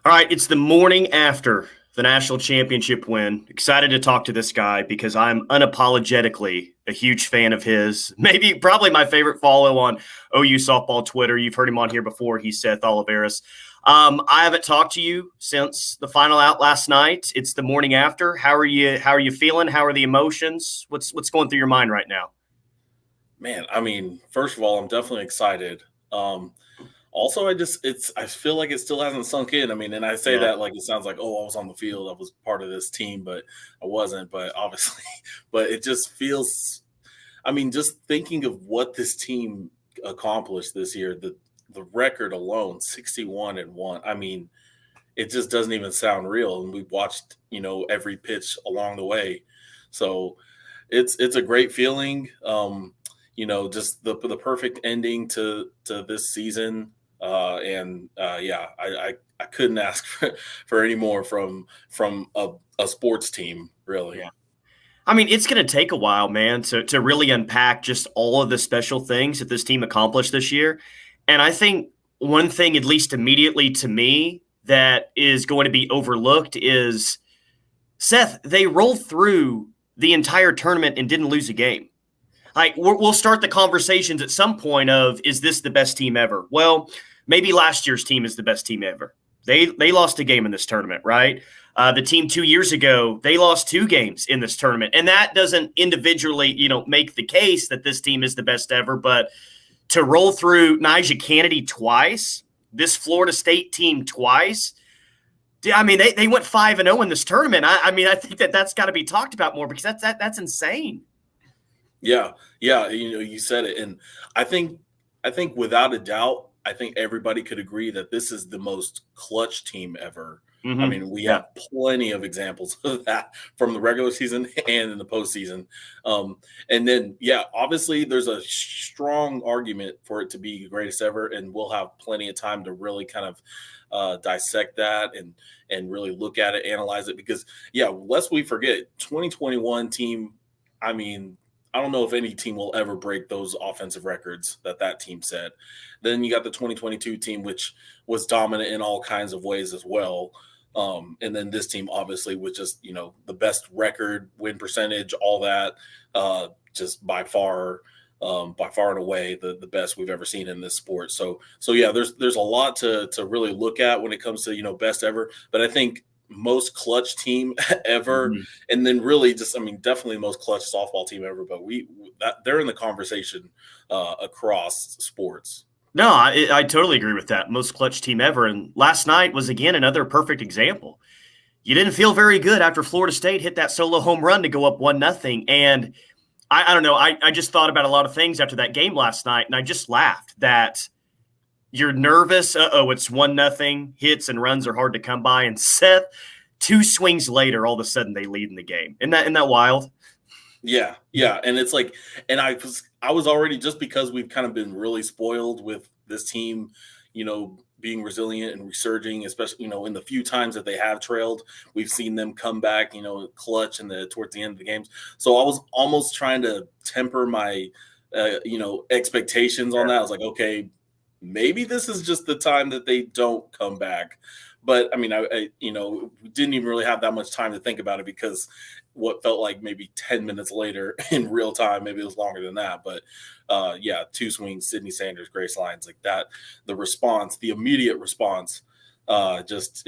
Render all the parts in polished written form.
All right, it's the morning after the national championship win. Excited to talk to this guy because I'm unapologetically a huge fan of his. Maybe, probably my favorite follow on OU softball Twitter. You've heard him on here before. He's Seth Oliveris. I haven't talked to you since the final out last night. It's the morning after. How are you? How are you feeling? How are the emotions? What's going through your mind right now? Man, I mean, first of all, I'm definitely excited. Also, I feel like it still hasn't sunk in. I mean, and I say Yeah. that like it sounds like, oh, I was on the field, I was part of this team, but I wasn't. But obviously, but it just feels. I mean, just thinking of what this team accomplished this year, the record alone, 61-1. I mean, it just doesn't even sound real. And we've watched, every pitch along the way, so it's a great feeling. Just the perfect ending to this season. Yeah, I couldn't ask for any more from a sports team, really. Yeah. I mean, it's going to take a while, man, to really unpack just all of the special things that this team accomplished this year. And I think one thing, at least immediately to me, that is going to be overlooked is Seth, they rolled through the entire tournament and didn't lose a game. Like, we'll start the conversations at some point of, is this the best team ever? Well, maybe last year's team is the best team ever. They lost a game in this tournament, right? The team 2 years ago, they lost 2 games in this tournament. And that doesn't individually, make the case that this team is the best ever. But to roll through Nyjah Kennedy twice, this Florida State team twice, I mean, they went 5-0 in this tournament. I mean, I think that's got to be talked about more because that's insane. Yeah, yeah, you said it, and I think without a doubt, I think everybody could agree that this is the most clutch team ever. I Mm-hmm. mean, we Yeah. have plenty of examples of that from the regular season and in the postseason. And then, yeah, obviously, there's a strong argument for it to be the greatest ever, and we'll have plenty of time to really kind of dissect that and really look at it, analyze it, because yeah, lest we forget, 2021 team. I mean, I don't know if any team will ever break those offensive records that team set. Then you got the 2022 team, which was dominant in all kinds of ways as well. And then this team, obviously, with just the best record, win percentage, all that, just by far and away the best we've ever seen in this sport. So yeah, there's a lot to really look at when it comes to best ever. But I think most clutch team ever, Mm-hmm. and then really just, I mean, definitely the most clutch softball team ever. But they're in the conversation across sports. No, I totally agree with that. Most clutch team ever. And last night was, again, another perfect example. You didn't feel very good after Florida State hit that solo home run to go up 1-0. And I don't know. I just thought about a lot of things after that game last night, and I just laughed that you're nervous. It's 1-0. Hits and runs are hard to come by. And Seth, 2 swings later, all of a sudden they lead in the game. Isn't that wild? Yeah, yeah, and it's like, and I was already, just because we've kind of been really spoiled with this team, being resilient and resurging, especially in the few times that they have trailed, we've seen them come back, clutch towards the end of the games. So I was almost trying to temper my, expectations on that. I was like, okay, maybe this is just the time that they don't come back. But I mean, we didn't even really have that much time to think about it, because what felt like maybe 10 minutes later in real time, maybe it was longer than that. But yeah, 2 swings, Sydney Sanders, Grace Lyons, like that. The response, the immediate response, it's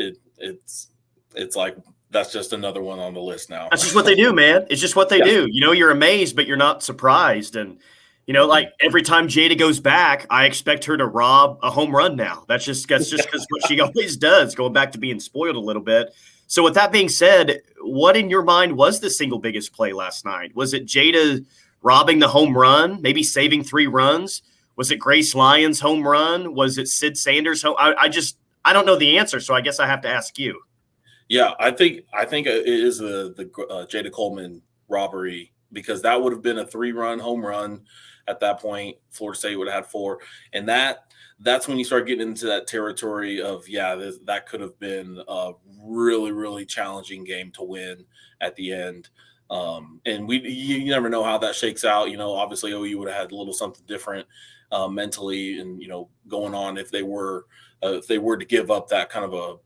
like that's just another one on the list now. That's just what they do, man. It's just what they Yeah. do. You're amazed, but you're not surprised. And, like every time Jada goes back, I expect her to rob a home run now. That's just because what she always does, going back to being spoiled a little bit. So with that being said, what in your mind was the single biggest play last night? Was it Jada robbing the home run, maybe saving 3 runs? Was it Grace Lyons' home run? Was it Sid Sanders' home? I don't know the answer, so I guess I have to ask you. Yeah, I think it is the Jada Coleman robbery, because that would have been a 3-run home run. At that point, Florida State would have had 4, and that's when you start getting into that territory of, yeah, that could have been a really, really challenging game to win at the end. And you never know how that shakes out. Obviously OU would have had a little something different mentally, and going on if they were to give up that kind of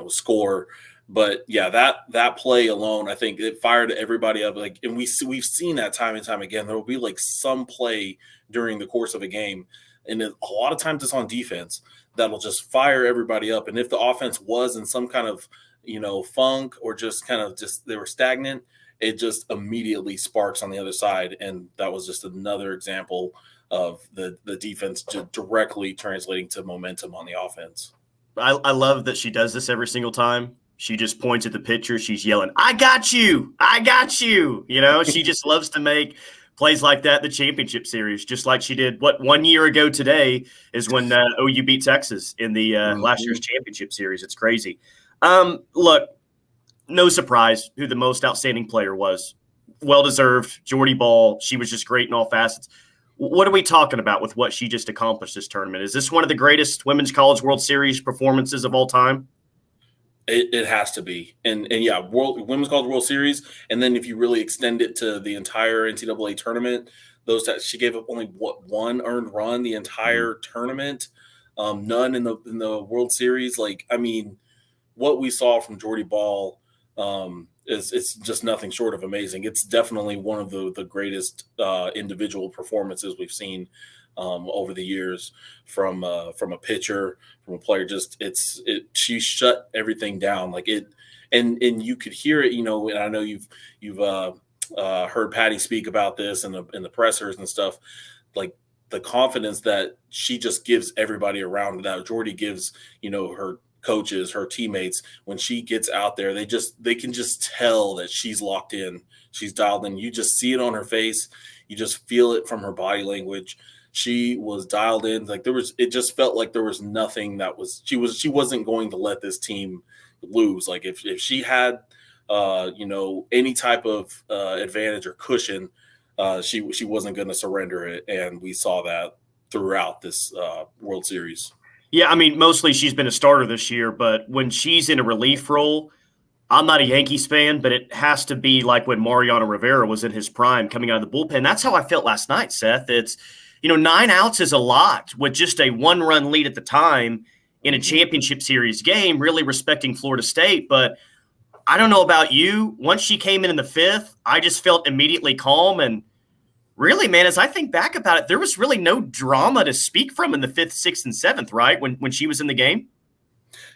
score. But yeah, that play alone, I think it fired everybody up. Like, and we've seen that time and time again. There will be like some play during the course of a game, and a lot of times it's on defense that'll just fire everybody up. And if the offense was in some kind of funk, or just kind of just they were stagnant, it just immediately sparks on the other side. And that was just another example of the defense directly translating to momentum on the offense. I love that she does this every single time. She just points at the pitcher. She's yelling, "I got you. I got you." She just loves to make plays like that in the championship series, just like she did, 1 year ago today is when OU beat Texas in the last year's championship series. It's crazy. Look, no surprise who the most outstanding player was. Well-deserved, Jordy Ball. She was just great in all facets. What are we talking about with what she just accomplished this tournament? Is this one of the greatest Women's College World Series performances of all time? It has to be. And yeah, Women's College World Series. And then if you really extend it to the entire NCAA tournament, she gave up only one earned run the entire tournament. None in the World Series. Like, I mean, what we saw from Jordy Ball it's just nothing short of amazing. It's definitely one of the greatest individual performances we've seen over the years from a pitcher, from a player. She shut everything down, like it, and you could hear it. And I know you've heard Patty speak about this in the pressers and stuff, like the confidence that she just gives everybody around, that Jordy gives her coaches, her teammates. When she gets out there, they can just tell that she's locked in, she's dialed in. You just see it on her face, you just feel it from her body language. She was dialed in. Like it just felt like there was nothing she wasn't going to let this team lose. Like if she had any type of advantage or cushion, she wasn't going to surrender it. And we saw that throughout this World Series. Yeah, I mean, mostly she's been a starter this year, but when she's in a relief role, I'm not a Yankees fan, but it has to be like when Mariano Rivera was in his prime coming out of the bullpen. That's how I felt last night, Seth. It's, 9 outs is a lot with just a 1-run lead at the time in a championship series game, really respecting Florida State. But I don't know about you. Once she came in the 5th, I just felt immediately calm. And really, man, as I think back about it, there was really no drama to speak from in the 5th, 6th, and 7th, right? When she was in the game.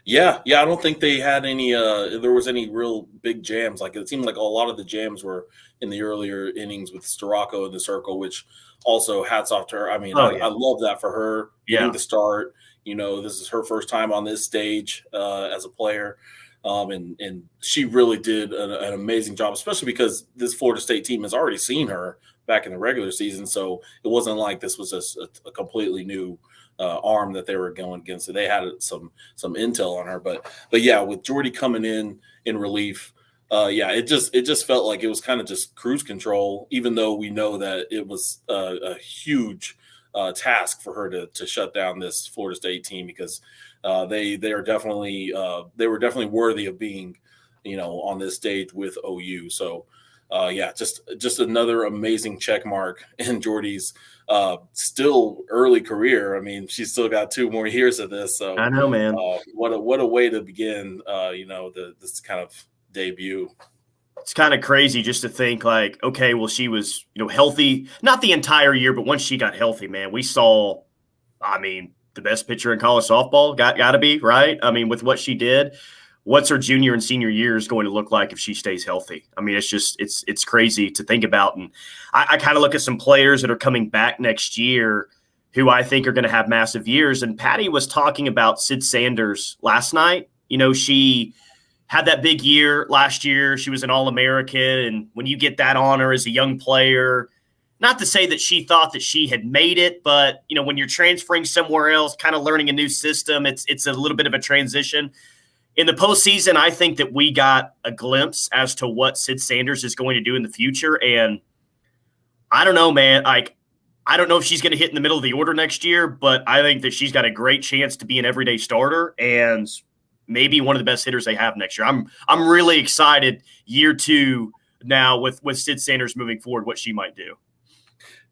Yeah. I don't think they had any. There was any real big jams. Like it seemed like a lot of the jams were in the earlier innings with Storako in the circle, which also hats off to her. I mean, I love that for her getting the start. This is her first time on this stage as a player. And she really did an amazing job, especially because this Florida State team has already seen her back in the regular season. So it wasn't like this was just a completely new arm that they were going against. So they had some intel on her. But yeah, with Jordy coming in relief, it just felt like it was kind of just cruise control, even though we know that it was a huge task for her to shut down this Florida State team, because they were definitely worthy of being on this stage with OU. So just another amazing check mark in Jordy's still early career. I mean, she's still got 2 more years of this. So I know, man. What a way to begin this kind of debut. It's kind of crazy just to think like, okay, well, she was, healthy, not the entire year, but once she got healthy, man, we saw, I mean, the best pitcher in college softball, got to be, right? I mean, with what she did, what's her junior and senior years going to look like if she stays healthy? I mean, it's crazy to think about. And I kind of look at some players that are coming back next year who I think are going to have massive years. And Patty was talking about Sid Sanders last night. She had that big year last year. She was an All-American. And when you get that honor as a young player, not to say that she thought that she had made it, but, when you're transferring somewhere else, kind of learning a new system, it's a little bit of a transition. In the postseason, I think that we got a glimpse as to what Sid Sanders is going to do in the future. And I don't know, man. Like, I don't know if she's going to hit in the middle of the order next year, but I think that she's got a great chance to be an everyday starter and maybe one of the best hitters they have next year. I'm really excited year 2 now with Sid Sanders moving forward, what she might do.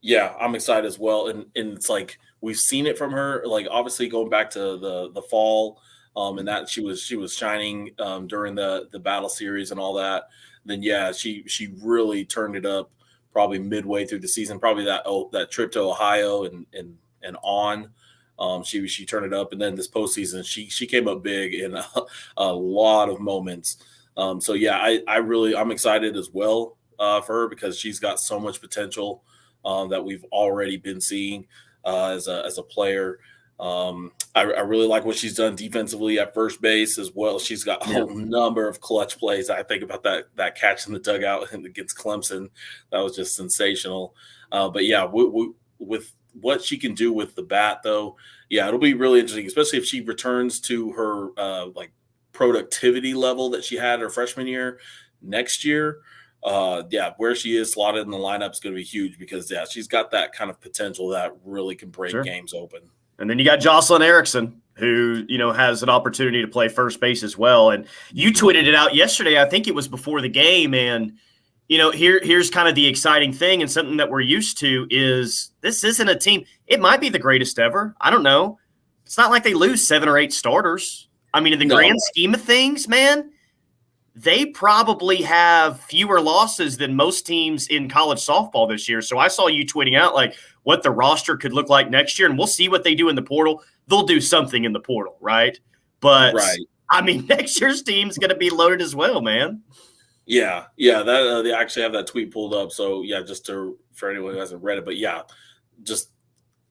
Yeah, I'm excited as well. And it's like we've seen it from her, like obviously going back to the fall and that she was shining during the battle series and all that. Then yeah, she really turned it up probably midway through the season. Probably that trip to Ohio and on. She turned it up, and then this postseason she came up big in a lot of moments. So yeah, I'm excited as well for her because she's got so much potential that we've already been seeing as a player. I really like what she's done defensively at first base as well. She's got a whole number of clutch plays. I think about that catch in the dugout against Clemson. That was just sensational. But yeah, with what she can do with the bat, though, yeah, it'll be really interesting, especially if she returns to her like productivity level that she had her freshman year next year. Yeah, where she is slotted in the lineup is going to be huge because yeah, she's got that kind of potential that really can break games open. And then you got Jocelyn Erickson, who, has an opportunity to play first base as well. And you tweeted it out yesterday. I think it was before the game. And, here's kind of the exciting thing and something that we're used to is this isn't a team. It might be the greatest ever. I don't know. It's not like they lose 7 or 8 starters. I mean, in the grand scheme of things, man, they probably have fewer losses than most teams in college softball this year. So I saw you tweeting out like what the roster could look like next year, and we'll see what they do in the portal. They'll do something in the portal, right? But I mean, next year's team's going to be loaded as well, man. Yeah. That they actually have that tweet pulled up. So yeah, just for anyone who hasn't read it, but yeah, just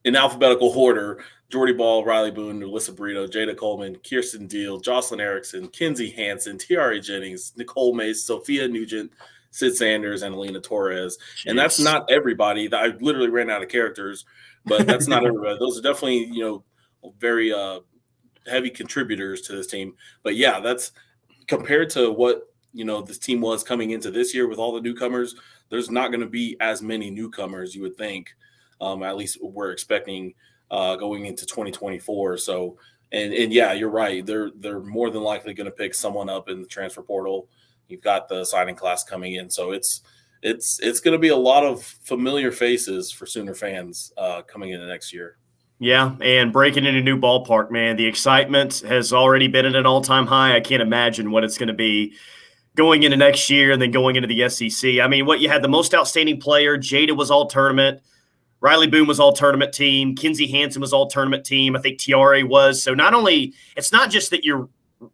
in alphabetical order: Jordy Ball, Riley Boone, Alyssa Brito, Jada Coleman, Kirsten Deal, Jocelyn Erickson, Kinsey Hansen, Tiare Jennings, Nicole Mace, Sophia Nugent, Sid Sanders, and Alina Torres. Jeez. And that's not everybody. I literally ran out of characters, but that's not everybody. Those are definitely, very heavy contributors to this team. But yeah, that's compared to what, this team was coming into this year with all the newcomers. There's not going to be as many newcomers, you would think. At least we're expecting going into 2024. So, and yeah, you're right. They're more than likely going to pick someone up in the transfer portal. You've got the signing class coming in, so it's going to be a lot of familiar faces for Sooner fans coming into next year. Yeah, and breaking in a new ballpark, man, the excitement has already been at an all-time high. I can't imagine what it's going to be going into next year and then going into the SEC. I mean, what you had the most outstanding player, Jada was all tournament. Riley Boone was all tournament team. Kinsey Hansen was all tournament team. I think Tiare was. So not only – it's not just that you're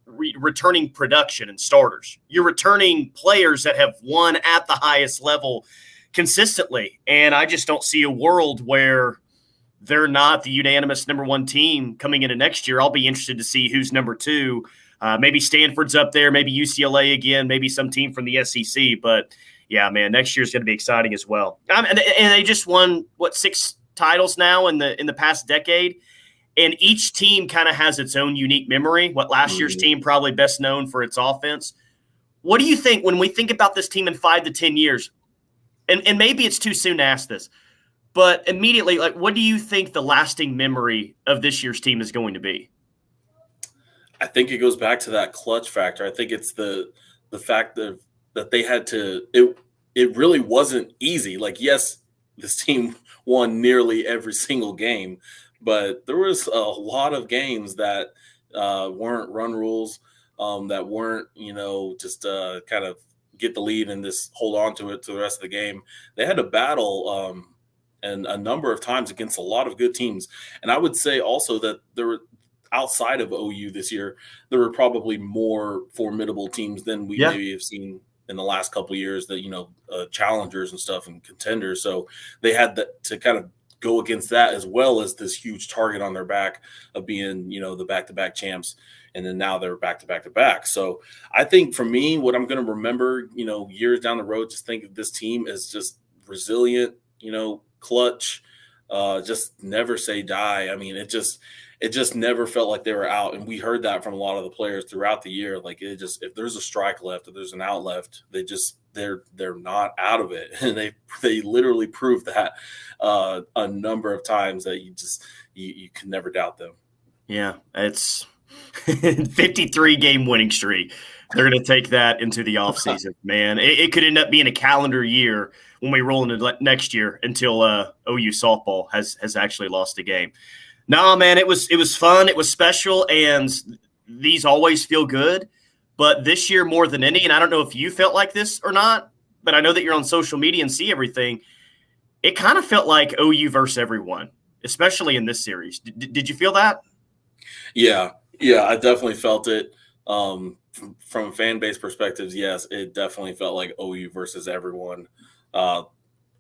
returning production and starters. You're returning players that have won at the highest level consistently. And I just don't see a world where they're not the unanimous number 1 team coming into next year. I'll be interested to see who's number 2. Maybe Stanford's up there, maybe UCLA again, maybe some team from the SEC. But – yeah, man, next year's going to be exciting as well. And they just won 6 titles now in the past decade, and each team kind of has its own unique memory. What last year's team probably best known for its offense. What do you think when we think about this team in 5 to 10 years? And maybe it's too soon to ask this, but immediately, like, what do you think the lasting memory of this year's team is going to be? I think it goes back to that clutch factor. I think it's the fact that they had to it really wasn't easy. Like, yes, this team won nearly every single game, but there was a lot of games that weren't run rules, that weren't, just kind of get the lead and just hold on to it to the rest of the game. They had to battle and a number of times against a lot of good teams. And I would say also that there were, outside of OU this year, there were probably more formidable teams than we maybe have seen in the last couple of years, that, challengers and stuff and contenders. So they had to kind of go against that, as well as this huge target on their back of being, the back-to-back champs. And then now they're back-to-back-to-back. So I think for me, what I'm going to remember, years down the road, just think of this team as just resilient, clutch, just never say die. I mean, it just never felt like they were out. And we heard that from a lot of the players throughout the year. Like, if there's a strike left, if there's an out left, they're not out of it. And they literally proved that a number of times that you can never doubt them. Yeah, it's 53 game winning streak. They're going to take that into the offseason, man. It could end up being a calendar year when we roll into next year until OU softball has actually lost a game. No, man, it was fun. It was special. And, these always feel good, but this year more than any, and I don't know if you felt like this or not, but I know that you're on social media and see everything. It kind of felt like OU versus everyone, especially in this series. Did you feel that? Yeah, I definitely felt it. From fan base perspectives, yes, it definitely felt like OU versus everyone.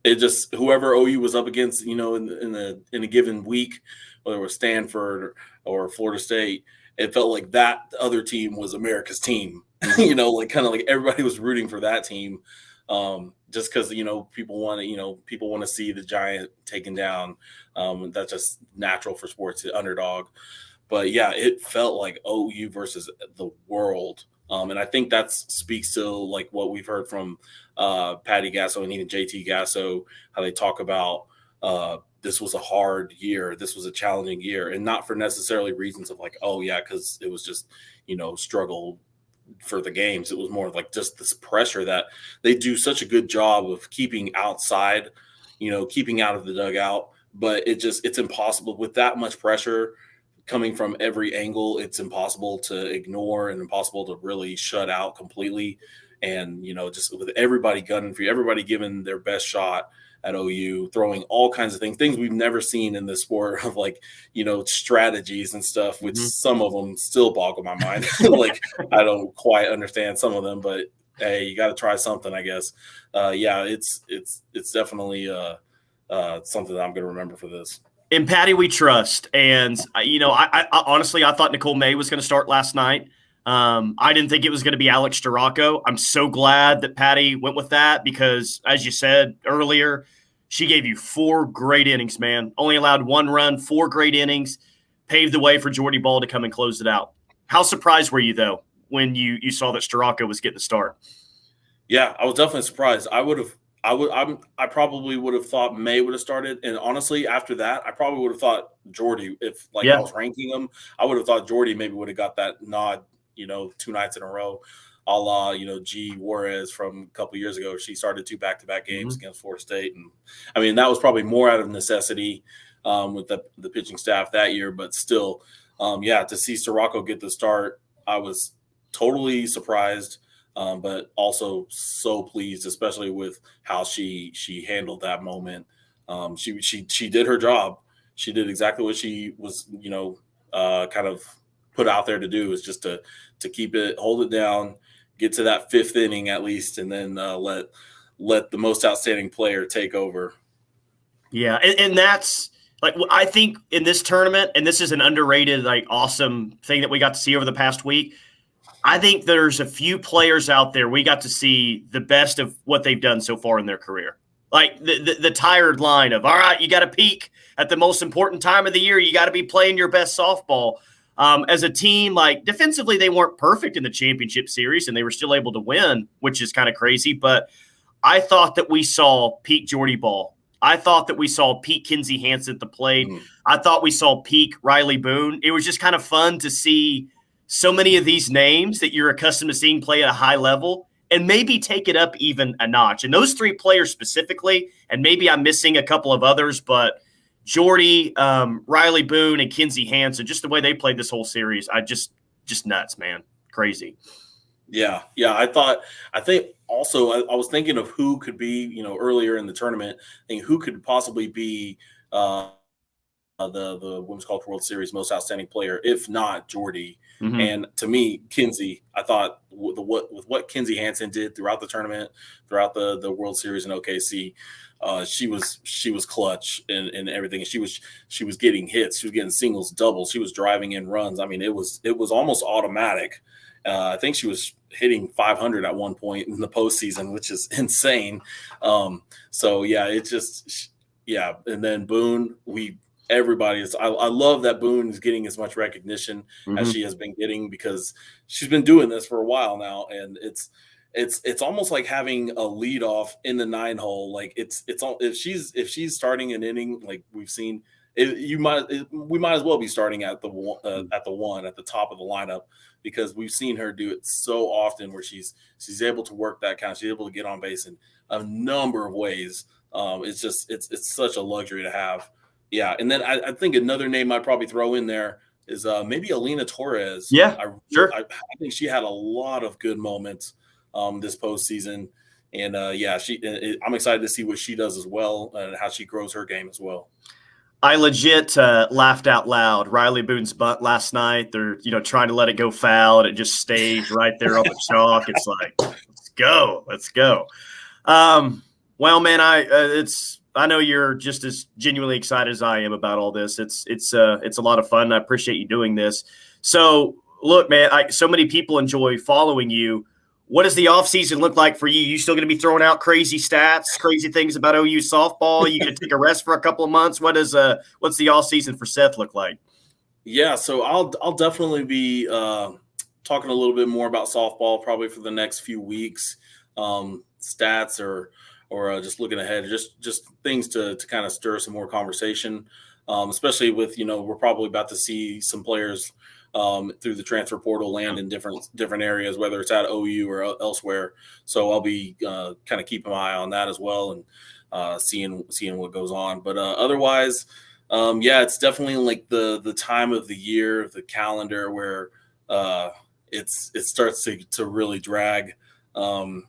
It just whoever OU was up against, in a given week, whether it was Stanford or Florida State, it felt like that other team was America's team. Like kind of like everybody was rooting for that team, just because people want to see the giant taken down. That's just natural for sports, the underdog. But yeah, it felt like OU versus the world. And I think that speaks to like what we've heard from Patty Gasso and even JT Gasso, how they talk about this was a hard year, this was a challenging year, and not for necessarily reasons of like, oh yeah, because it was just struggle for the games. It was more like just this pressure that they do such a good job of keeping outside, keeping out of the dugout, but it's impossible with that much pressure coming from every angle. It's impossible to ignore and impossible to really shut out completely. And, just with everybody gunning for you, everybody giving their best shot at OU, throwing all kinds of things we've never seen in the sport of like, strategies and stuff, which some of them still boggle my mind. Like, I don't quite understand some of them, but hey, you got to try something, I guess. Yeah, it's definitely something that I'm going to remember for this. In Patty, we trust. And, I honestly, I thought Nicole May was going to start last night. I didn't think it was going to be Alex Storako. I'm so glad that Patty went with that because, as you said earlier, she gave you 4 great innings, man. Only allowed 1 run, 4 great innings, paved the way for Jordy Ball to come and close it out. How surprised were you, though, when you saw that Storako was getting the start? Yeah, I was definitely surprised. I probably would have thought May would have started, and honestly, after that, I probably would have thought Jordy. If I was ranking them, I would have thought Jordy maybe would have got that nod, 2 nights in a row, a la G Juarez from a couple years ago. She started 2 back-to-back games against Florida State, and I mean that was probably more out of necessity with the pitching staff that year, but still, to see Storako get the start, I was totally surprised. But also so pleased, especially with how she handled that moment. She did her job. She did exactly what she was, kind of put out there to do, is just to keep it, hold it down, get to that 5th inning at least, and then let the most outstanding player take over. Yeah, and that's like I think in this tournament, and this is an underrated, like awesome thing that we got to see over the past week. I think there's a few players out there we got to see the best of what they've done so far in their career. Like the tired line of, all right, you got to peak at the most important time of the year. You got to be playing your best softball. As a team, like defensively, they weren't perfect in the championship series, and they were still able to win, which is kind of crazy. But I thought that we saw peak Jordy Ball. I thought that we saw peak Kinsey Hansen at the plate. I thought we saw peak Riley Boone. It was just kind of fun to see so many of these names that you're accustomed to seeing play at a high level and maybe take it up even a notch. And those 3 players specifically, and maybe I'm missing a couple of others, but Jordy, Riley Boone, and Kinsey Hansen, just the way they played this whole series, just nuts, man. Crazy. Yeah. I think also I was thinking of who could be, earlier in the tournament, who could possibly be the Women's College World Series most outstanding player, if not Jordy. And to me, Kinsey, I thought with what Kinsey Hansen did throughout the tournament, throughout the World Series in OKC, she was clutch and everything. She was getting hits, she was getting singles, doubles, she was driving in runs. I mean, it was almost automatic. I think she was hitting 500 at one point in the postseason, which is insane. So yeah, and then Boone, I love that Boone is getting as much recognition as she has been getting, because she's been doing this for a while now, and it's almost like having a leadoff in the 9-hole. Like if she's starting an inning, like we've seen, we might as well be starting at the one at the top of the lineup, because we've seen her do it so often where she's able to work that count, she's able to get on base in a number of ways. It's such a luxury to have. Yeah, and then I think another name I'd probably throw in there is maybe Alina Torres. Yeah, sure. I think she had a lot of good moments this postseason. And I'm excited to see what she does as well and how she grows her game as well. I legit laughed out loud. Riley Boone's butt last night. They're trying to let it go foul, and it just stays right there on the chalk. It's like, let's go. Well, man, I know you're just as genuinely excited as I am about all this. It's a lot of fun. I appreciate you doing this. So, look, man, so many people enjoy following you. What does the offseason look like for you? You still going to be throwing out crazy stats, crazy things about OU softball? You going to take a rest for a couple of months? What's the offseason for Seth look like? Yeah, so I'll definitely be talking a little bit more about softball probably for the next few weeks. Stats or just looking ahead, just things to kind of stir some more conversation, especially with we're probably about to see some players through the transfer portal land in different areas, whether it's at OU or elsewhere. So I'll be kind of keeping my eye on that as well and seeing what goes on. But otherwise, it's definitely like the time of the year, the calendar where it starts to really drag. I'm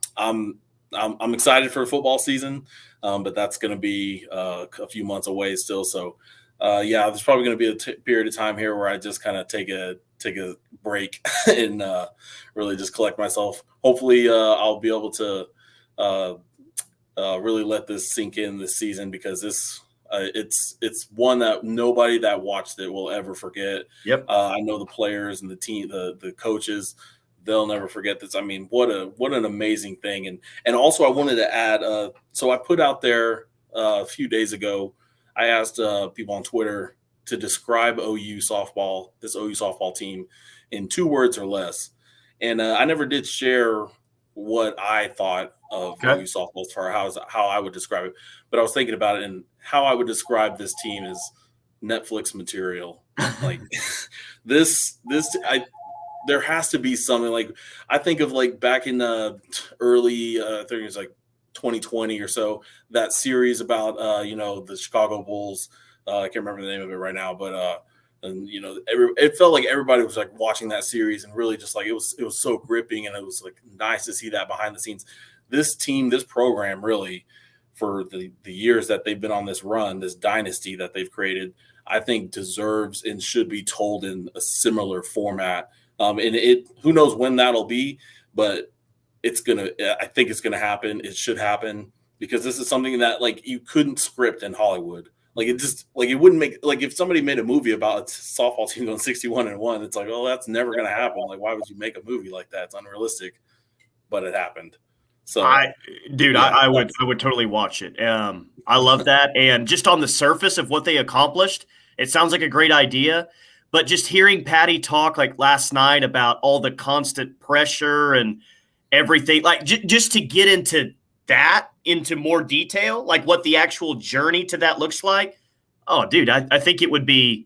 excited for football season, but that's going to be a few months away still. So, there's probably going to be a period of time here where I just kind of take a break and really just collect myself. Hopefully, I'll be able to really let this sink in this season because it's one that nobody that watched it will ever forget. Yep. I know the players and the team, the coaches. They'll never forget this. I mean, what an amazing thing. And also I wanted to add, so I put out there a few days ago, I asked people on Twitter to describe this OU softball team in 2 words or less. And I never did share what I thought of OU softball as far as how I would describe it. But I was thinking about it, and how I would describe this team is Netflix material. Like there has to be something. Like I think of like back in the early, I think it was like 2020 or so, that series about the Chicago Bulls. I can't remember the name of it right now, but it felt like everybody was like watching that series and really just like it was so gripping, and it was like nice to see that behind the scenes. This team, this program, really for the years that they've been on this run, this dynasty that they've created, I think deserves and should be told in a similar format. And who knows when that'll be, but I think it's gonna happen. It should happen because this is something that like you couldn't script in Hollywood. Like it wouldn't make, like if somebody made a movie about a softball team going 61-1, it's like, oh, that's never gonna happen. Like, why would you make a movie like that? It's unrealistic, but it happened. So I would totally watch it. I love that. And just on the surface of what they accomplished, it sounds like a great idea. But just hearing Patty talk like last night about all the constant pressure and everything, like just to get into more detail, like what the actual journey to that looks like. Oh, dude, I think it'd be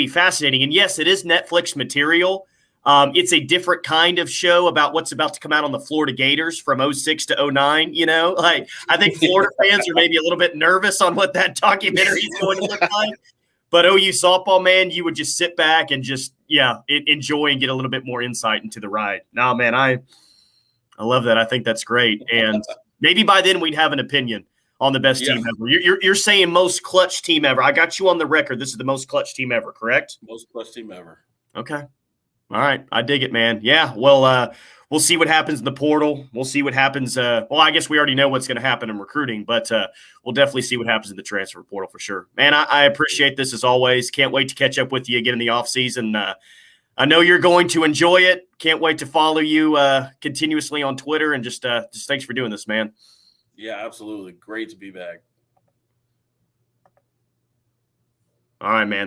fascinating. And yes, it is Netflix material. It's a different kind of show about what's about to come out on the Florida Gators from 2006 to 2009. Like I think Florida fans are maybe a little bit nervous on what that documentary is going to look like. But OU softball, man, you would just sit back and just, enjoy and get a little bit more insight into the ride. No, man, I love that. I think that's great. And maybe by then we'd have an opinion on the best team ever. You're saying most clutch team ever. I got you on the record. This is the most clutch team ever, correct? Most clutch team ever. Okay. All right. I dig it, man. Yeah. Well, we'll see what happens in the portal. We'll see what happens. I guess we already know what's going to happen in recruiting, but we'll definitely see what happens in the transfer portal for sure. Man, I appreciate this as always. Can't wait to catch up with you again in the offseason. I know you're going to enjoy it. Can't wait to follow you continuously on Twitter, and just thanks for doing this, man. Yeah, absolutely. Great to be back. All right, man.